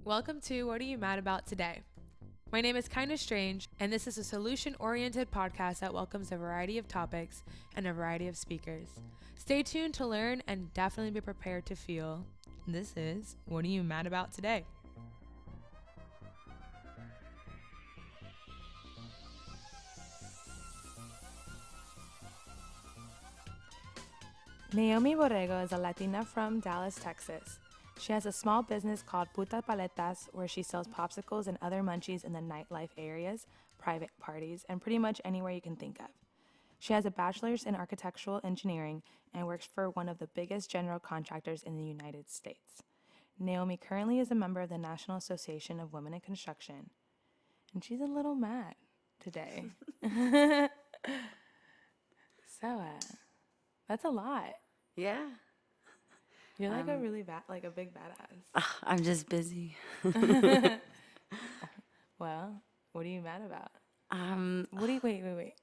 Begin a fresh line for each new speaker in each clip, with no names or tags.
Welcome to What Are You Mad About Today? My name is Kinda Strange, and this is a solution-oriented podcast that welcomes a variety of topics and a variety of speakers. Stay tuned to learn and definitely be prepared to feel. This is What Are You Mad About Today? Naomi Borrego is a Latina from Dallas, Texas. She has a small business called Puta, Paletas, where she sells popsicles and other munchies in the nightlife areas, private parties, and pretty much anywhere you can think of. She has a bachelor's in architectural engineering and works for one of the biggest general contractors in the United States. Naomi currently is a member of the National Association of Women in Construction, and she's a little mad today. So, that's a lot.
Yeah.
You're like a really a big badass.
I'm just busy.
Well, what are you mad about? Wait.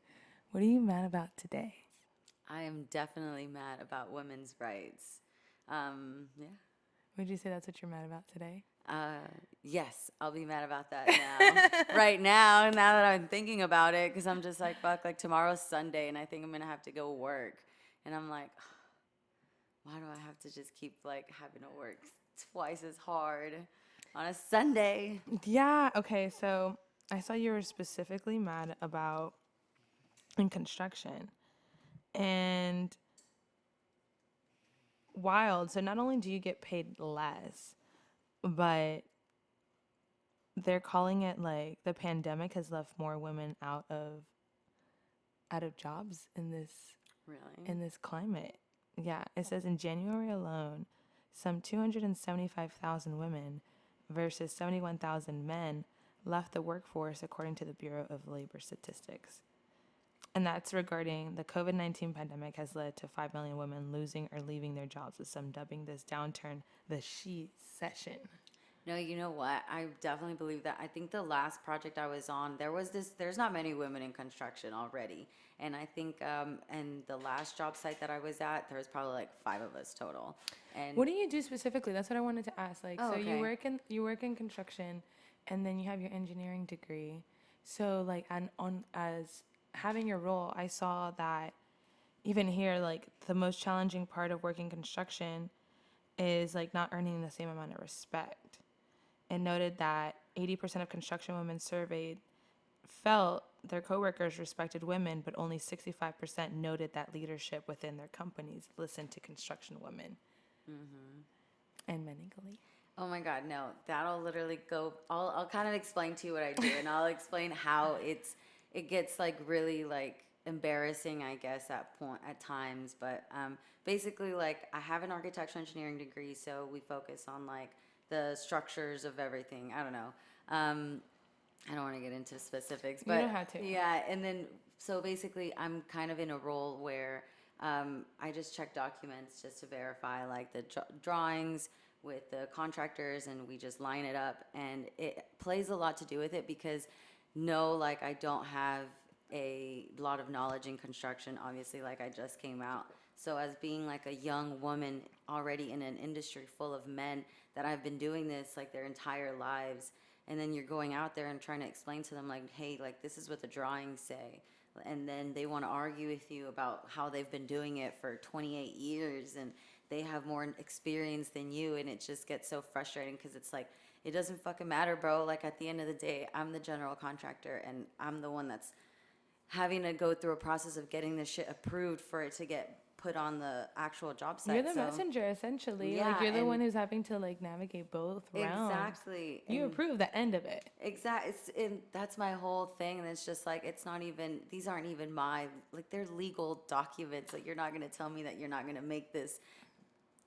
What are you mad about today?
I am definitely mad about women's rights. Yeah.
Would you say that's what you're mad about today?
Yes, I'll be mad about that now. Right now that I'm thinking about it, because I'm just like, fuck, like tomorrow's Sunday, and I think I'm going to have to go work. And I'm like, why do I have to just keep like having to work twice as hard on a Sunday?
Yeah, okay, so I saw you were specifically mad about in construction. And wild. So not only do you get paid less, but they're calling it like the pandemic has left more women out of jobs in this climate. Yeah, it says in January alone, some 275,000 women versus 71,000 men left the workforce, according to the Bureau of Labor Statistics. And that's regarding the COVID-19 pandemic has led to 5 million women losing or leaving their jobs, with some dubbing this downturn the she-cession.
No, you know what? I definitely believe that. I think the last project I was on, there's not many women in construction already. And I think, and the last job site that I was at, there was probably like 5 of us total. And
what do you do specifically? That's what I wanted to ask. Like, so
okay.
you work in construction, and then you have your engineering degree. So like, as having your role, I saw that even here, like the most challenging part of working construction is like not earning the same amount of respect. And noted that 80% of construction women surveyed felt their coworkers respected women, but only 65% noted that leadership within their companies listened to construction women. And men equally.
Oh my God, no, that'll literally go, I'll kind of explain to you what I do, and I'll explain how it gets like really like embarrassing, I guess, at times. But basically, like, I have an architectural engineering degree, so we focus on like the structures of everything. I don't know. I don't want to get into specifics, but
You don't have to.
yeah. And then, so basically, I'm kind of in a role where I just check documents just to verify like the drawings with the contractors, and we just line it up. And it plays a lot to do with it because like I don't have a lot of knowledge in construction. Obviously, like I just came out. So as being like a young woman already in an industry full of men that I've been doing this like their entire lives, and then you're going out there and trying to explain to them like, hey, like this is what the drawings say, and then they want to argue with you about how they've been doing it for 28 years and they have more experience than you, and it just gets so frustrating because it's like, it doesn't fucking matter, bro. Like at the end of the day, I'm the general contractor, and I'm the one that's having to go through a process of getting this shit approved for it to get put on the actual job site.
You're the messenger, essentially.
Yeah,
like, you're the one who's having to, like, navigate both realms.
Exactly.
You approve the end of it.
Exactly. That's my whole thing. And it's just like, it's not even, these aren't even like, they're legal documents. Like, you're not going to tell me that you're not going to make this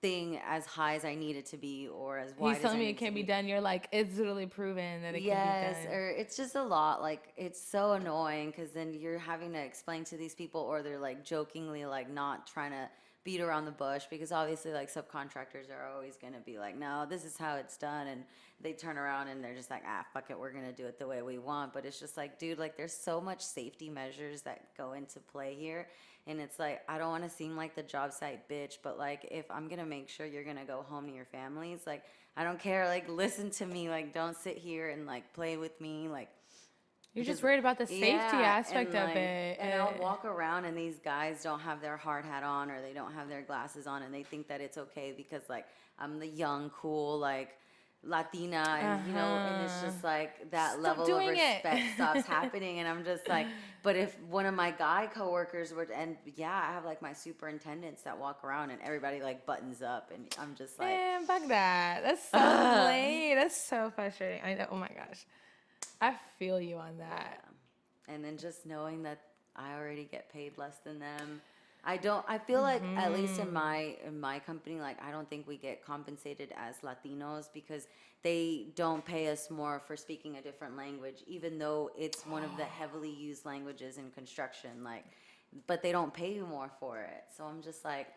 thing as high as I need it to be, or as wide as
He's telling
I
me
need
it can't
to
be done. You're like, it's literally proven that it can be
Yes,
done.
or it's just a lot. Like, it's so annoying because then you're having to explain to these people, or they're like jokingly like not trying to beat around the bush, because obviously like subcontractors are always going to be like, no, this is how it's done, and they turn around and they're just like, fuck it, we're going to do it the way we want. But it's just like, dude, like there's so much safety measures that go into play here. And it's like, I don't want to seem like the job site bitch, but like if I'm going to make sure you're going to go home to your families, like I don't care. Like, listen to me. Like, don't sit here and like play with me. Like,
You're
because
just worried about the safety
yeah,
aspect
and
of
like,
it.
and I'll walk around and these guys don't have their hard hat on or they don't have their glasses on and they think that it's okay because like I'm the young, cool, like Latina and you know, and it's
Uh-huh.
just like that
Stop
level of
doing
respect
it.
stops happening and I'm just like, but if one of my guy coworkers were, and yeah, I have like my superintendents that walk around and everybody like buttons up and I'm just like,
Man, fuck that. That's so
ugh.
lame. That's so frustrating. I know. Oh my gosh. I feel you on that.
Yeah. And then just knowing that I already get paid less than them. I feel like at least in my company, like I don't think we get compensated as Latinos because they don't pay us more for speaking a different language, even though it's one of the heavily used languages in construction. Like, but they don't pay you more for it. So I'm just like,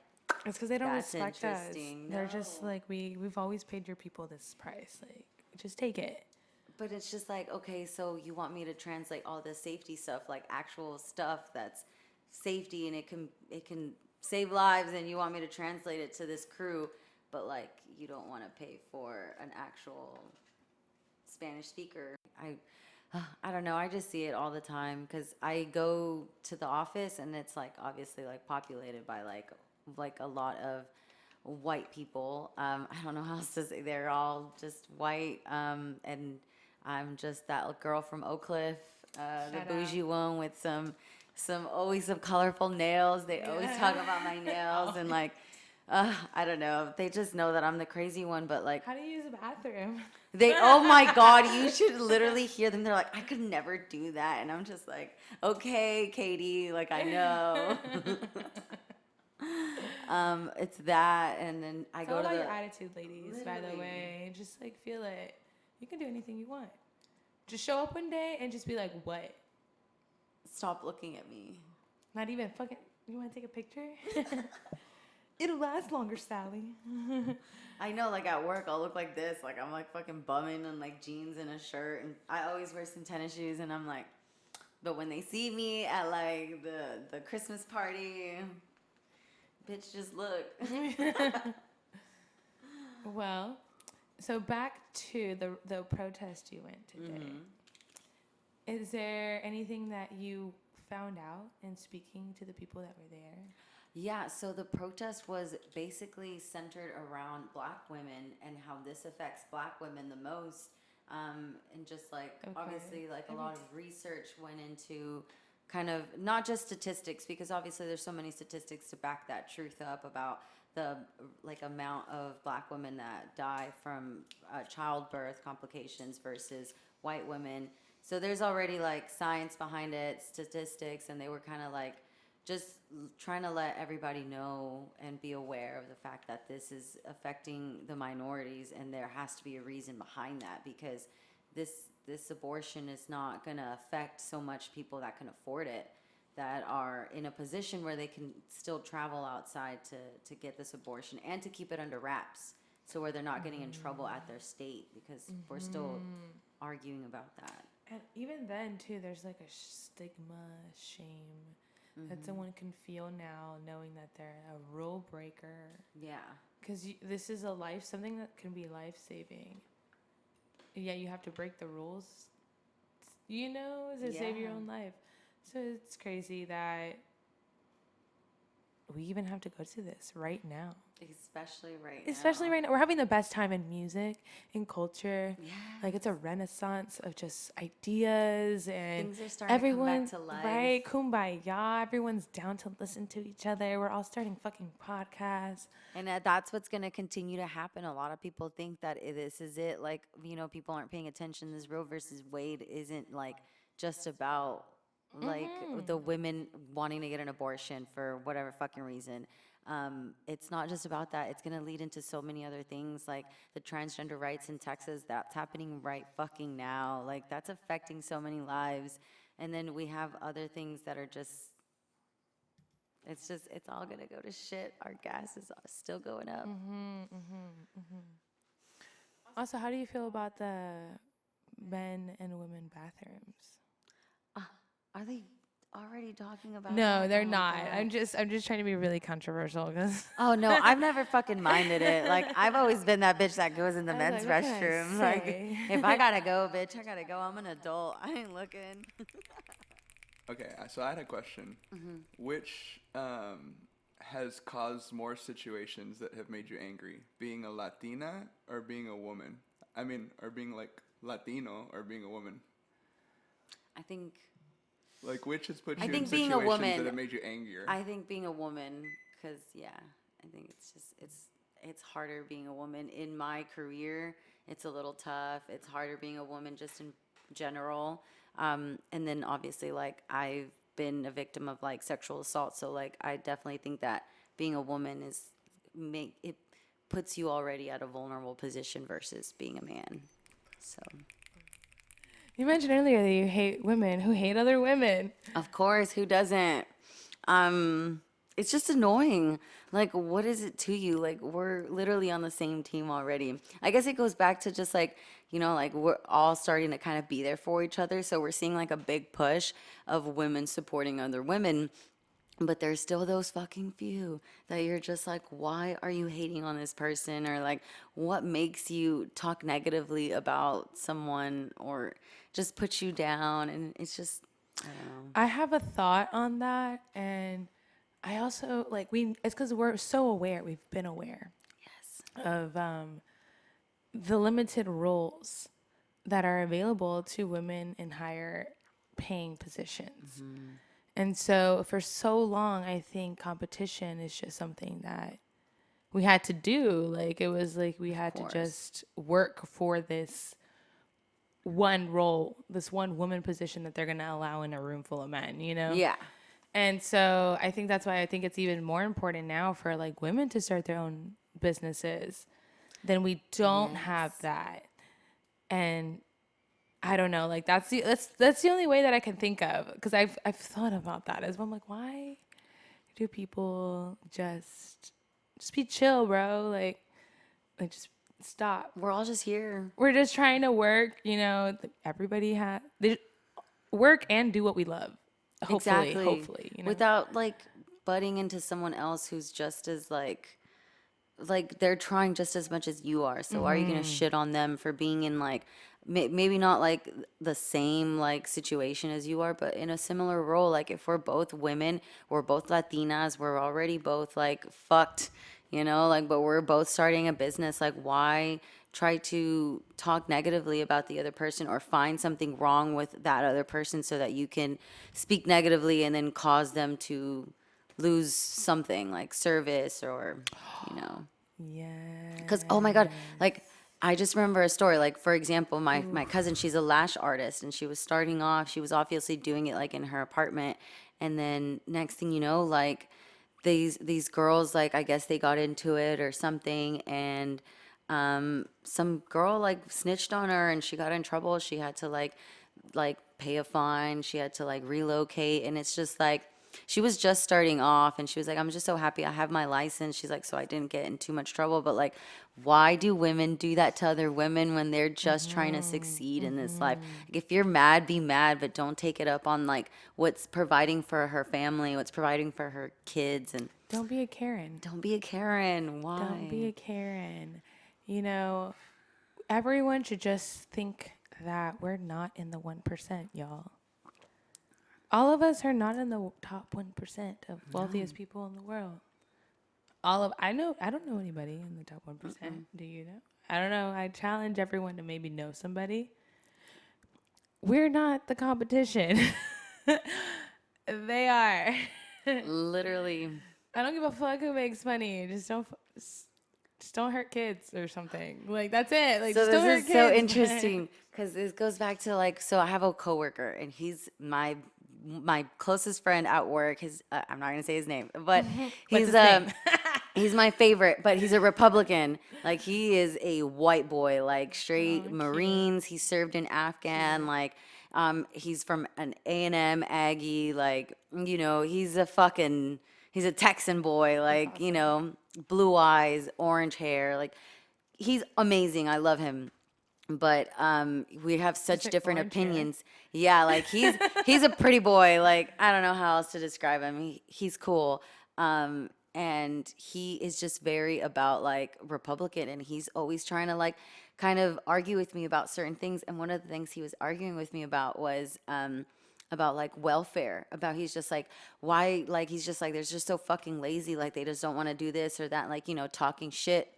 It's because they don't
that's
respect us.
interesting.
They're
No.
just like, we've always paid your people this price. Like, just take it.
But it's just like, okay, so you want me to translate all this safety stuff, like actual stuff that's safety and it can save lives and you want me to translate it to this crew, but like you don't want to pay for an actual Spanish speaker. I don't know. I just see it all the time because I go to the office and it's like obviously like populated by like a lot of white people. I don't know how else to say. They're all just white, and I'm just that girl from Oak Cliff, the
Shout
bougie
out.
one with some colorful nails. They always talk about my nails and like. I don't know. They just know that I'm the crazy one, but like
How do you use a bathroom?
oh my God, you should literally hear them. They're like, I could never do that. And I'm just like, okay, Katie, like I know. It's that. And then I
It's all
go to
about
the,
your attitude, ladies, by the
literally,
way. Just like feel it. You can do anything you want. Just show up one day and just be like, what?
stop looking at me.
Not even fucking. You want to take a picture? It'll last longer, Sally.
I know, like at work, I'll look like this. Like I'm like fucking bumming in like jeans and a shirt. And I always wear some tennis shoes. And I'm like, but when they see me at like the Christmas party, bitch, just look.
Well, so back to the protest you went today. Is there anything that you found out in speaking to the people that were there?
Yeah, so the protest was basically centered around black women and how this affects black women the most. And just like, obviously, like a lot of research went into kind of not just statistics, because obviously there's so many statistics to back that truth up about the like amount of black women that die from childbirth complications versus white women. So there's already like science behind it, statistics, and they were kind of like just trying to let everybody know and be aware of the fact that this is affecting the minorities and there has to be a reason behind that because this abortion is not going to affect so much people that can afford it, that are in a position where they can still travel outside to get this abortion and to keep it under wraps, so where they're not getting in trouble at their state, because we're still arguing about that.
And even then, too, there's like a stigma, shame that someone can feel now, knowing that they're a rule breaker.
Yeah.
Because this is something that can be life saving. Yeah, you have to break the rules, to save your own life. So it's crazy that we even have to go to this right now.
Especially right now.
Especially right now. We're having the best time in music, in culture.
Yeah.
Like it's a renaissance of just ideas and
Things are starting to come
everyone,
back to life.
right? Kumbaya. Everyone's down to listen to each other. We're all starting fucking podcasts.
And that's what's going to continue to happen. A lot of people think that this is it. Like, people aren't paying attention. This Roe versus Wade isn't like just about like the women wanting to get an abortion for whatever fucking reason. It's not just about that. It's going to lead into so many other things, like the transgender rights in Texas. That's happening right fucking now. Like, that's affecting so many lives. And then we have other things that are just, it's all going to go to shit. Our gas is still going up.
Also, how do you feel about the men and women bathrooms?
Are they, already talking about
No,
it.
they're
Oh my
not.
God.
I'm just trying to be really controversial because
Oh no, I've never fucking minded it. Like I've always been that bitch that goes in the
I was
men's
like, what can I
restroom. Like
say?
if I gotta go, bitch, I gotta go. I'm an adult. I ain't looking.
Okay, so I had a question. Which has caused more situations that have made you angry? Being a Latina or being a woman? I mean, or being like Latino or being a woman?
I think
Like, which has put
I
you in
think being a
situations that
woman.
have made you angrier?
I think being a woman, because yeah, I think it's harder being a woman in my career. It's a little tough. It's harder being a woman just in general. And then obviously, like I've been a victim of like sexual assault, so like I definitely think that being a woman is make it puts you already at a vulnerable position versus being a man. So.
You mentioned earlier that you hate women who hate other women.
Of course, who doesn't? Um, it's just annoying. Like, what is it to you? Like, we're literally on the same team already. I guess it goes back to just like, like we're all starting to kind of be there for each other. So we're seeing like a big push of women supporting other women. But there's still those fucking few that you're just like, why are you hating on this person? Or like, what makes you talk negatively about someone or just put you down? And it's just, I don't know.
I have a thought on that, and I also like it's because we're so aware. We've been aware
Yes.
of the limited roles that are available to women in higher paying positions. And so for so long, I think competition is just something that we had to do. Like it was like we had to
course.
just work for this one role, this one woman position that they're going to allow in a room full of men, you know?
Yeah.
And so I think that's why I think it's even more important now for like women to start their own businesses. Then we don't have
Yes.
that. And I don't know, like that's the only way that I can think of, because I've thought about that as well. I'm like, why do people just be chill, bro? Like just stop.
We're all just here.
We're just trying to work, you know. Everybody they work and do what we love.
Exactly.
Hopefully, you know.
Without like butting into someone else who's just as like they're trying just as much as you are. So are you gonna shit on them for being in like maybe not like the same like situation as you are, but in a similar role? Like if we're both women, we're both Latinas, we're already both like fucked, like but we're both starting a business. Like why try to talk negatively about the other person or find something wrong with that other person so that you can speak negatively and then cause them to lose something like service or
Yeah.
because oh my god, like I just remember a story. Like for example, my cousin, she's a lash artist, and she was starting off. She was obviously doing it like in her apartment, and then next thing you know, like these girls, like I guess they got into it or something, and some girl like snitched on her, and she got in trouble. She had to like pay a fine. She had to like relocate, and it's just like she was just starting off, and she was like, I'm just so happy I have my license. She's like, so I didn't get in too much trouble. But like, why do women do that to other women when they're just trying to succeed in this life? Like, if you're mad, be mad, but don't take it up on like what's providing for her family, what's providing for her kids, and
Don't be a Karen.
don't be a Karen. Why?
Don't be a Karen. You know, everyone should just think that we're not in the 1%, y'all. All of us are not in the top 1% of wealthiest people in the world. I don't know anybody in the top 1%. Do you know? I don't know. I challenge everyone to maybe know somebody. We're not the competition. They are.
Literally.
I don't give a fuck who makes money. Just don't hurt kids or something. Like that's it. Like
So
just don't hurt
this is so
kids.
interesting because this goes back to like, so I have a coworker and he's my closest friend at work. I'm not gonna say his name, but
What's
he's
his name?
he's my favorite. But he's a Republican. Like he is a white boy, like straight
Oh,
Marines. He served in Afghan. Like he's from an A&M Aggie. Like he's a Texan boy. Like blue eyes, orange hair. Like he's amazing. I love him. but we have such
like
different
orange hair.
opinions. Yeah, like he's a pretty boy. Like I don't know how else to describe him. He's cool. And he is just very about like Republican, and he's always trying to like kind of argue with me about certain things. And one of the things he was arguing with me about was about like welfare, about he's just like why, like he's just like they're just so fucking lazy, like they just don't want to do this or that, like, you know, talking shit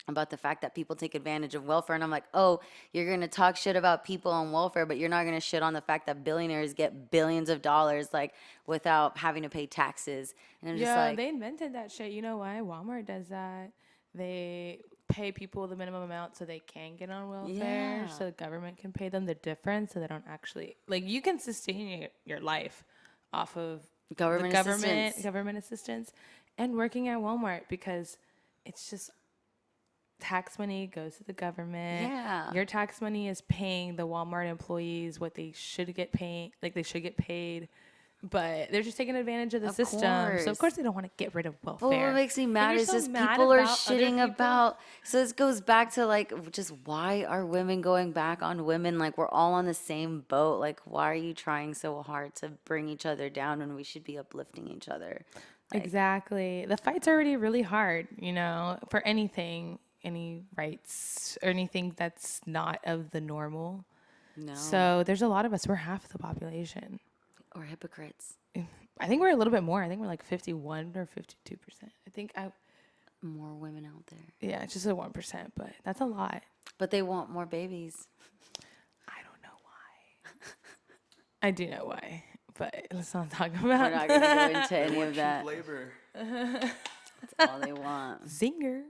about the fact that people take advantage of welfare. And I'm like, oh, you're going to talk shit about people on welfare, but you're not going to shit on the fact that billionaires get billions of dollars, like, without having to pay taxes. And I'm just
Yeah,
like,
they invented that shit. You know why? Walmart does that. They pay people the minimum amount so they can get on welfare,
Yeah.
so the government can pay them the difference, so they don't actually like you can sustain your life off of
Government
the
assistance.
government assistance, and working at Walmart because it's just tax money goes to the government.
Yeah.
Your tax money is paying the Walmart employees what they should get paid, like they should get paid. But they're just taking advantage of the
Of
system. So of
course.
course they don't want to get rid of
But
welfare.
what makes me
If
mad
you're
is
so
just
mad
people are
about other
shitting
people-
about. So this goes back to like just why are women going back on women? Like we're all on the same boat. Like why are you trying so hard to bring each other down when we should be uplifting each other? Like,
Exactly. The fight's already really hard, you know, for anything, any rights or anything that's not of the normal.
no.
So there's a lot of us. We're half the population.
Or hypocrites.
I think we're a little bit more. I think we're like 51 or 52%.
More women out there.
Yeah, it's just a 1%, but that's a lot.
But they want more babies.
I don't know why. I do know why, but let's not talk
We're
about
not going to go into any
What
of
cheap
that.
labor?
That's all they want.
Zinger.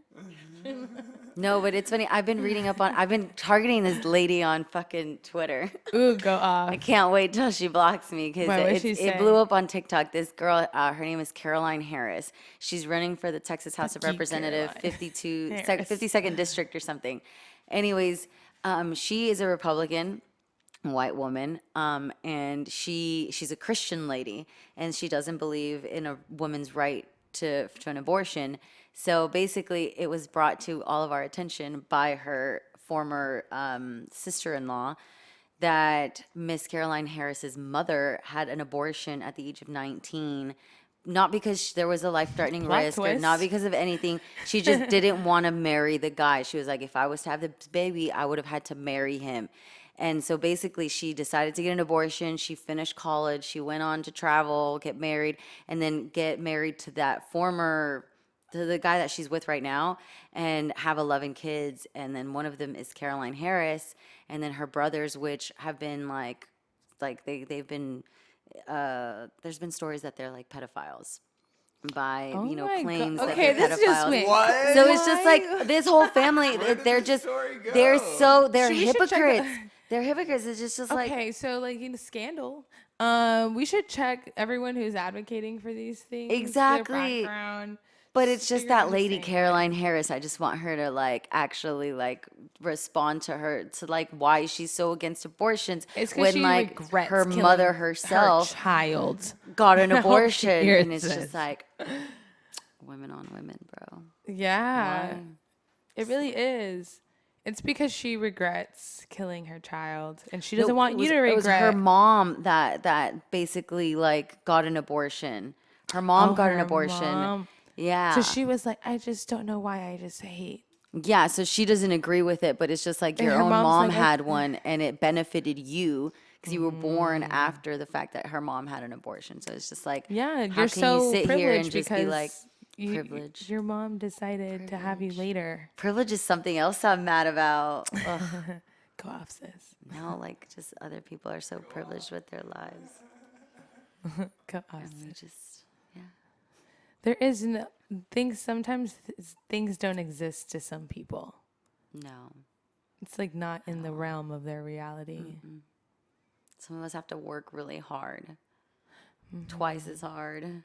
No, but it's funny. I've been targeting this lady on fucking Twitter.
Ooh, go off.
I can't wait till she blocks me because
Why, what'd she
it
say?
blew up on TikTok. This girl, her name is Caroline Harris. She's running for the Texas House of
Geek
Representative,
Caroline Harris.
52nd district or something. Anyways, she is a Republican white woman, and she's a Christian lady, and she doesn't believe in a woman's right to an abortion. So basically, it was brought to all of our attention by her former sister-in-law that Miss Caroline Harris's mother had an abortion at the age of 19, not because there was a life-threatening
Plot
risk or
twist.
not because of anything. She just didn't want to marry the guy. She was like, if I was to have this baby, I would have had to marry him. And so basically, she decided to get an abortion. She finished college. She went on to travel, get married, and then get married to the guy that she's with right now, and have 11 kids. And then one of them is Caroline Harris, and then her brothers, which have been they've been there's been stories that they're like pedophiles by
Oh my
claims
God.
that
Okay,
they're
this
pedophiles.
just went.
What?
So it's just
Why?
like this whole family.
Where did
They're
this
just
story go?
they're
We should check
hypocrites. They're hypocrites. It's just like
Okay, so like in a scandal, we should check everyone who's advocating for these things. their
Exactly.
background,
But it's just
figure
that
out who's
lady
saying what.
Caroline Harris. I just want her to like actually like respond to her to like why she's so against abortions
It's 'cause
when
she
like
regrets
her
killing
mother
her
herself
child.
got an
How
abortion,
weird
and it's
is
just
this?
like women on women, bro.
Yeah,
Why?
it really is. It's because she regrets killing her child, and she
No,
doesn't want
it
you
was-
to
It was her
regret.
mom that basically like got an abortion. Her mom got an
her
abortion.
mom.
Yeah.
So she was like, I just don't know why. I just hate.
Yeah, so she doesn't agree with it, but it's just like
And
your
her
own
mom's
mom
like,
had one and it benefited you because you were born after the fact that her mom had an abortion. So it's just like,
Yeah,
how
you're
can
so
you sit here and
privileged
just
because
be like,
you,
privilege?
your mom decided to have you later.
Privilege is something else I'm mad about. Ugh.
Go off, sis.
No, like just other people are so privileged with their lives.
Go off,
And
sis.
we just, yeah.
There is no things. Sometimes things don't exist to some people.
No.
It's like not in the realm of their reality.
Some of us have to work really hard. Twice as hard.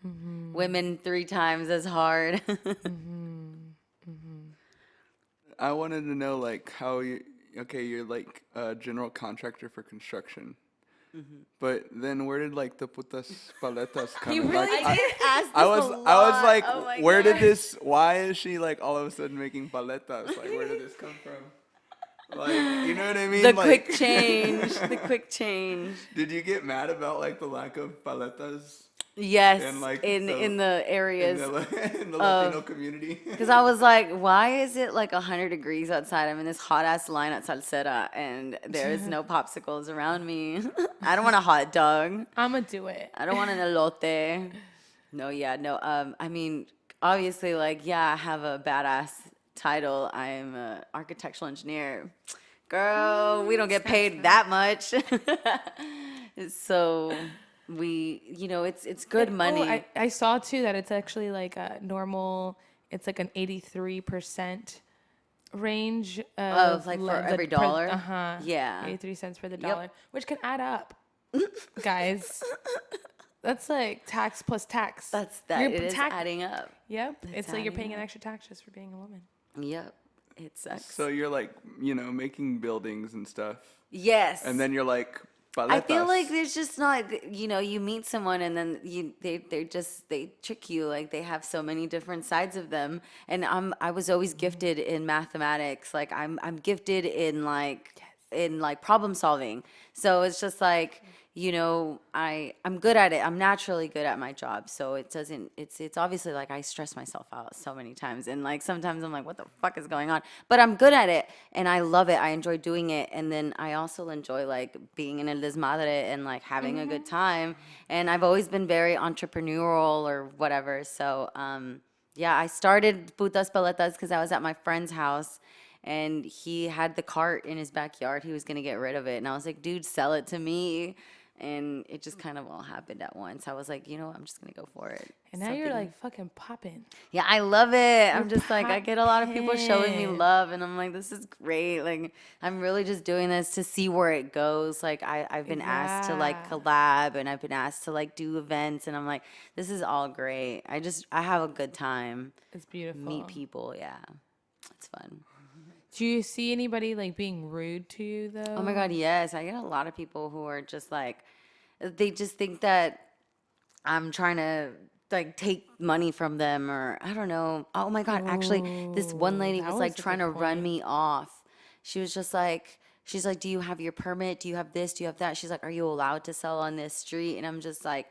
Women 3 times as hard.
I wanted to know like how you're like a general contractor for construction. But then where did like the putas paletas come in? Like, I was like, where did this? Why is she like all of a sudden making paletas? Like, where did this come from? Like, you know what I mean?
The
Like,
quick change. The quick change.
did you get mad about like the lack of paletas
Yes,
in like
in the
in
areas
in the Latino
of,
community?
because I was like, why is it like 100 degrees outside? I'm in this hot ass line at Salsera and there's no popsicles around me. I don't want a hot dog.
I'ma do it.
I don't want an elote. No, yeah, no. I mean, obviously, like, yeah, I have a badass title. I am a architectural engineer. Girl, we don't get paid that much. So it's good
Oh,
money
I saw too that it's actually like a normal. It's like an 83% range
of
of
like for every dollar.
Uh huh.
Yeah.
83 cents for the
Yep.
dollar, which can add up, guys. That's like tax plus tax.
That's that.
You're
It is adding up.
Yep. It's like you're
adding
paying an
up.
extra tax just for being a woman.
Yep. It sucks.
So you're like, making buildings and stuff,
Yes.
and then you're like,
I feel
paletas.
like there's just not, you meet someone and then they trick you. Like they have so many different sides of them. And I was always gifted in mathematics. Like I'm gifted in like problem solving. So it's just like, I'm good at it. I'm naturally good at my job. So it's obviously like I stress myself out so many times. And like sometimes I'm like, what the fuck is going on? But I'm good at it and I love it. I enjoy doing it. And then I also enjoy like being in el desmadre and like having a good time. And I've always been very entrepreneurial or whatever. So, yeah, I started Putas Paletas because I was at my friend's house and he had the cart in his backyard. He was going to get rid of it. And I was like, dude, sell it to me. And it just kind of all happened at once. I was like, you know what? I'm just going to go for it.
And now you're like fucking popping.
Yeah, I love it. I'm just like, I get a lot of people showing me
poppin'.
love. And I'm like, this is great. Like, I'm really just doing this to see where it goes. Like, I've been asked to like
Yeah.
collab and I've been asked to like do events. And I'm like, this is all great. I have a good time.
It's beautiful.
Meet people. Yeah. It's fun.
Do you see anybody like being rude to you though?
Oh my God, yes. I get a lot of people who are just like, they just think that I'm trying to like take money from them or I don't know. Oh my God, actually, this one lady
that
was
was
like
a
trying to
good
run
point.
me off. She was just like, she's like, do you have your permit? Do you have this? Do you have that? She's like, are you allowed to sell on this street? And I'm just like,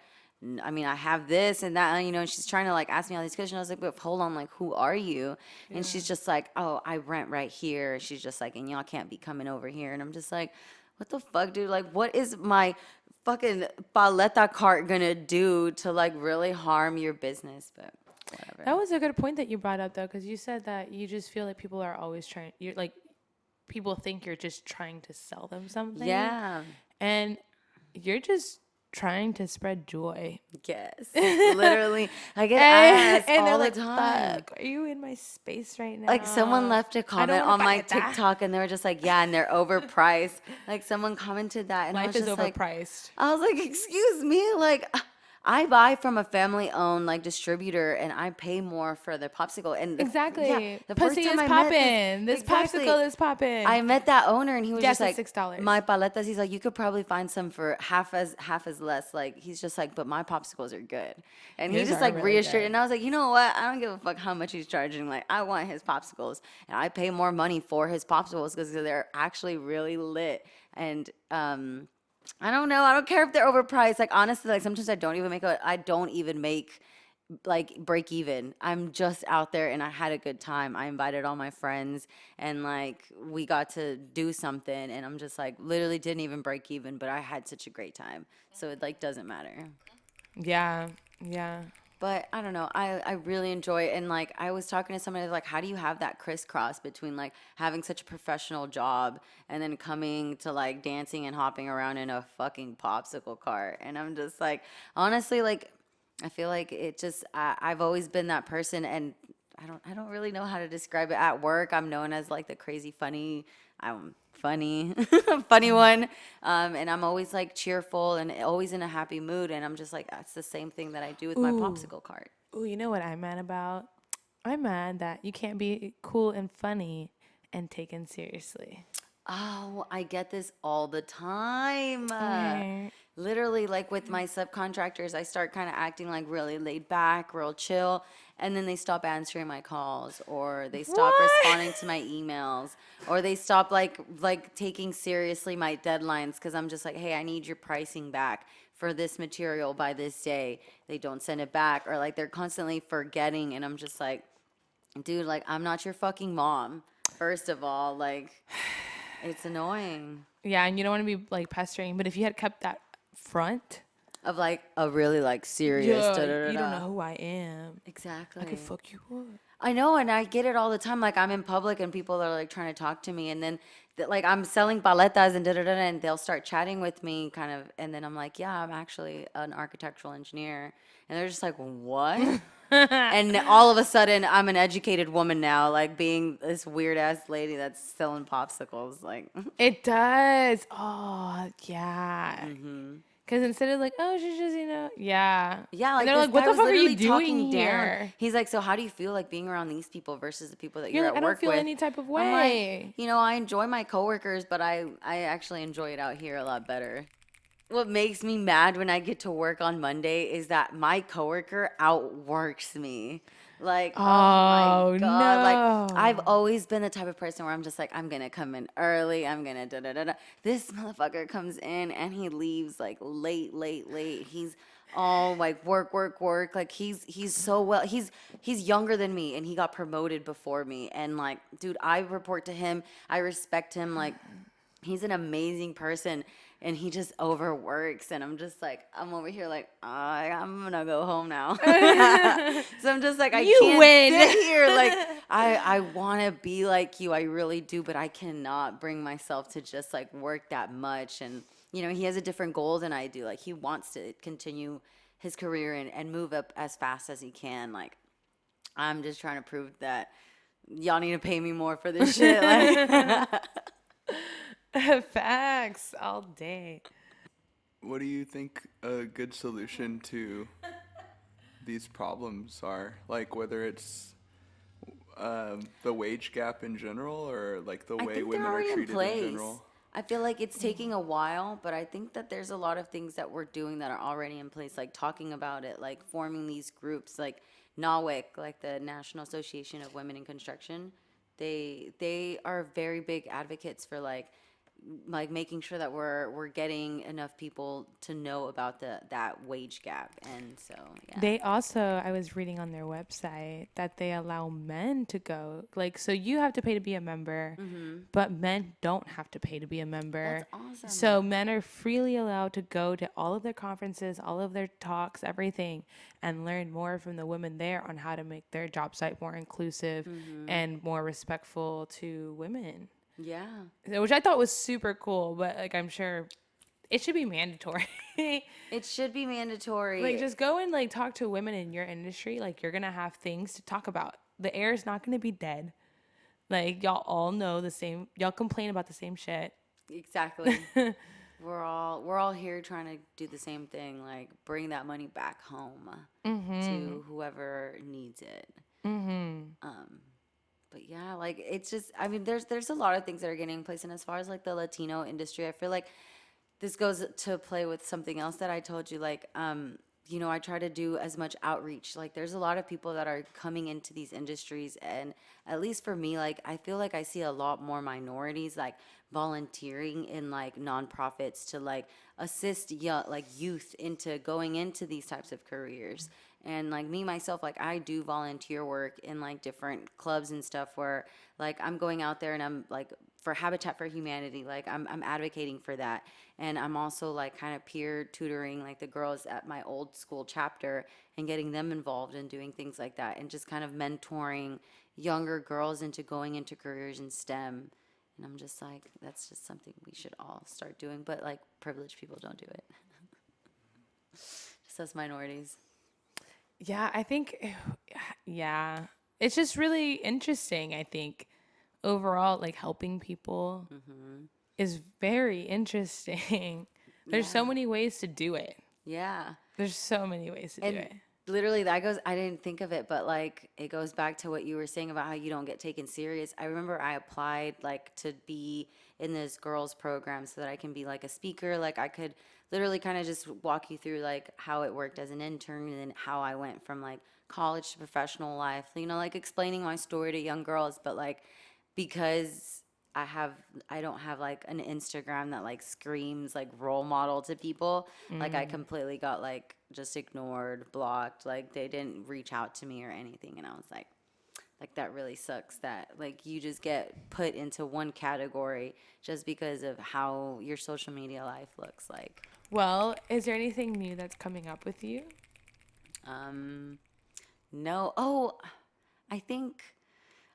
I mean, I have this and that, and she's trying to like ask me all these questions. I was like, but hold on, like, who are you? And she's just like, oh, I rent right here. She's just like, and y'all can't be coming over here. And I'm just like, what the fuck, dude? Like, what is my fucking paleta cart gonna do to like really harm your business? But whatever.
That was a good point that you brought up though, because you said that you just feel like people are always trying. You're like, people think you're just trying to sell them something.
Yeah.
And you're just trying to spread joy.
Yes. Literally. I get
And
asked
they're
all
like,
the time.
fuck, are you in my space right now?
Like someone left a comment
wanna
on my
paleta.
TikTok and they were just like, yeah, and they're overpriced. Like someone commented that and I
Life
was
is
just like,
overpriced.
I was like, excuse me, like I buy from a family-owned like distributor, and I pay more for the popsicle. And
Exactly.
the
Pussy is
I met
popping. This
exactly.
popsicle is popping.
I met that owner, and he was
Yes,
just like,
it's $6.
my paletas. He's like, you could probably find some for half as less. Like he's just like, but my popsicles are good, and he
Yours
just
are
like
really
reassured.
good.
And I was like, you know what? I don't give a fuck how much he's charging. Like I want his popsicles, and I pay more money for his popsicles because they're actually really lit. And I don't know. I don't care if they're overpriced. Like honestly, like sometimes I don't even make like break even. I'm just out there and I had a good time. I invited all my friends and like we got to do something and I'm just like literally didn't even break even, but I had such a great time. So it like doesn't matter.
Yeah. Yeah.
But I don't know. I really enjoy it. And like I was talking to somebody like, how do you have that crisscross between like having such a professional job and then coming to like dancing and hopping around in a fucking popsicle cart? And I'm just like, honestly, like I feel like it just I've always been that person, and I don't really know how to describe it. At work, I'm known as like the crazy funny. I'm funny, funny one, and I'm always like cheerful and always in a happy mood. And I'm just like that's the same thing that I do with my popsicle cart.
Ooh, you know what I'm mad about? I'm mad that you can't be cool and funny and taken seriously.
Oh, I get this all the time.
Right.
Literally, like with my subcontractors, I start kind of acting like really laid back, real chill, and then they stop answering my calls, or they stop
What?
responding to my emails, or they stop like taking seriously my deadlines because I'm just like, hey, I need your pricing back for this material by this day. They don't send it back, or like they're constantly forgetting, and I'm just like, dude, like I'm not your fucking mom. First of all, like it's annoying.
Yeah, and you don't want to be like pestering, but if you had kept that front,
Of like a really like serious
yeah,
da da da
you don't know
da.
who I am. I could
Exactly.
fuck you up.
I know, and I get it all the time. Like I'm in public and people are like trying to talk to me, and then like I'm selling paletas and da da da, and they'll start chatting with me, kind of, and then I'm like, yeah, I'm actually an architectural engineer, and they're just like, what? And all of a sudden, I'm an educated woman now, like being this weird ass lady that's selling popsicles, like.
It does. Oh, yeah.
Hmm.
Because instead of like, oh, she's just, yeah.
Yeah,
And
like
they're
this
like, what
guy
the
was
fuck are you
literally
doing
talking down.
here?
He's like, so how do you feel like being around these people versus the people that
You're
you're
like,
at
I don't
work
feel
with?
any type of
I'm like,
way.
I enjoy my coworkers, but I actually enjoy it out here a lot better. What makes me mad when I get to work on Monday is that my coworker outworks me. Like, oh my
Oh,
God. Like, I've
no.
always been the type of person where I'm just like, I'm gonna come in early. I'm gonna da da da da. This motherfucker comes in and he leaves like late, late, late. He's all like work, work, work. Like he's so well. He's younger than me and he got promoted before me. And like, dude, I report to him. I respect him. Like, he's an amazing person and he just overworks and I'm just like I'm over here like I'm gonna go home now. So I'm just like I
You
can't
win.
sit here like I want to be like you, I really do, but I cannot bring myself to just like work that much. And he has a different goal than I do. Like he wants to continue his career and move up as fast as he can. Like I'm just trying to prove that y'all need to pay me more for this shit. Like
Facts all day.
What do you think a good solution to these problems are? Like whether it's the wage gap in general or like the
I
way
think they're
women are
already in
treated in
place.
general?
I feel like it's taking a while, but I think that there's a lot of things that we're doing that are already in place, like talking about it, like forming these groups, like NAWIC, like the National Association of Women in Construction. They are very big advocates for like making sure that we're getting enough people to know about that wage gap. And so yeah.
They also, I was reading on their website that they allow men to go. Like, so you have to pay to be a member, but men don't have to pay to be a member.
That's awesome.
So men are freely allowed to go to all of their conferences, all of their talks, everything, and learn more from the women there on how to make their job site more inclusive and more respectful to women.
Yeah.
Which I thought was super cool, but like I'm sure it should be mandatory.
It should be mandatory.
Like just go and like talk to women in your industry. Like you're gonna have things to talk about. The air is not gonna be dead. Like y'all all know the same. Y'all complain about the same shit.
Exactly. We're all here trying to do the same thing, like bring that money back home to whoever needs it. But yeah, like it's just I mean there's a lot of things that are getting in place, and as far as like the Latino industry, I feel like this goes to play with something else that I told you, like I try to do as much outreach. Like there's a lot of people that are coming into these industries, and at least for me, like I feel like I see a lot more minorities like volunteering in like nonprofits to like assist like youth into going into these types of careers. And like me myself, like I do volunteer work in like different clubs and stuff where like I'm going out there and I'm like for Habitat for Humanity, like I'm advocating for that. And I'm also like kind of peer tutoring like the girls at my old school chapter and getting them involved in doing things like that, and just kind of mentoring younger girls into going into careers in STEM. And I'm just like, that's just something we should all start doing, but like privileged people don't do it. Just us minorities.
Yeah, I think. Yeah, it's just really interesting. I think overall, like helping people is very interesting. There's so
Yeah.
many ways to do it.
Yeah.
There's so many ways to do
And
it.
literally that goes, I didn't think of it, but like it goes back to what you were saying about how you don't get taken serious. I remember I applied like to be in this girls program so that I can be like a speaker. Like I could literally kind of just walk you through like how it worked as an intern and then how I went from like college to professional life, you know, like explaining my story to young girls. But like because I don't have like an Instagram that like screams like role model to people. Like I completely got like just ignored, blocked, like they didn't reach out to me or anything. And I was like that really sucks that like you just get put into one category just because of how your social media life looks like.
Well, is there anything new that's coming up with you?
No. Oh, I think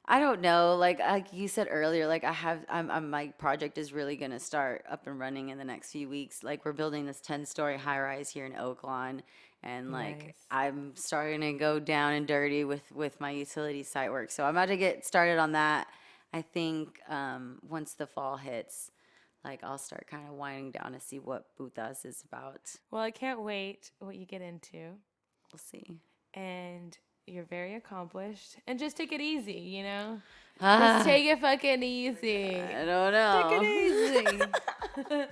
I don't know. Like you said earlier, like I'm my project is really gonna start up and running in the next few weeks. Like we're building this 10-story high rise here in Oak Lawn, and like
Nice.
I'm starting to go down and dirty with my utility site work. So I'm about to get started on that. I think once the fall hits, like I'll start kind of winding down to see what Putas is about.
Well, I can't wait what you get into.
We'll see.
And you're very accomplished. And just take it easy, you know?
Ah,
Just take it fucking easy.
I don't
Take
know.
it easy.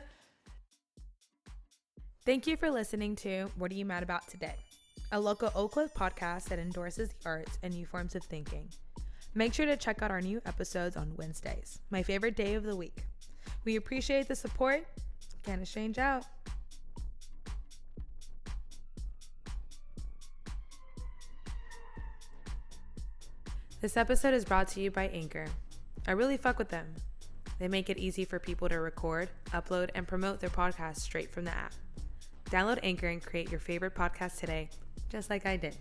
Thank you for listening to What Are You Mad About Today? A local Oak Cliff podcast that endorses the arts and new forms of thinking. Make sure to check out our new episodes on Wednesdays, my favorite day of the week. We appreciate the support. Can't exchange out. This episode is brought to you by Anchor. I really fuck with them. They make it easy for people to record, upload, and promote their podcast straight from the app. Download Anchor and create your favorite podcast today, just like I did.